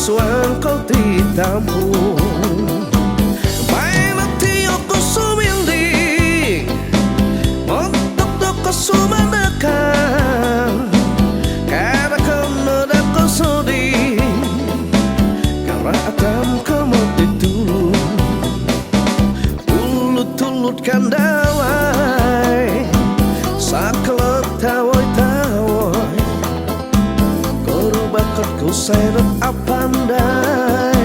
suang kau ditampung. Baik nanti aku sumindi untuk doko sumandakan. Karena kena dako sodi karena atam kamu ditulung. Tulut-tulutkan dawai sakelet tawai-tawai ku seret apandai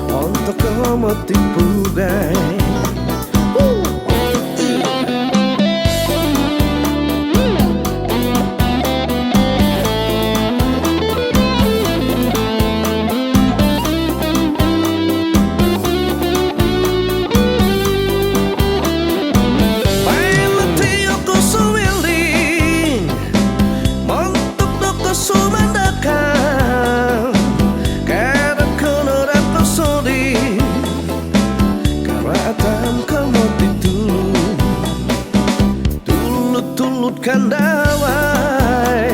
untuk kamu tipu dai. Tulutkan dawai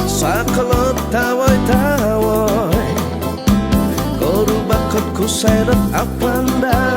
sakelet tawai-tawai koru bakatku seret apandai.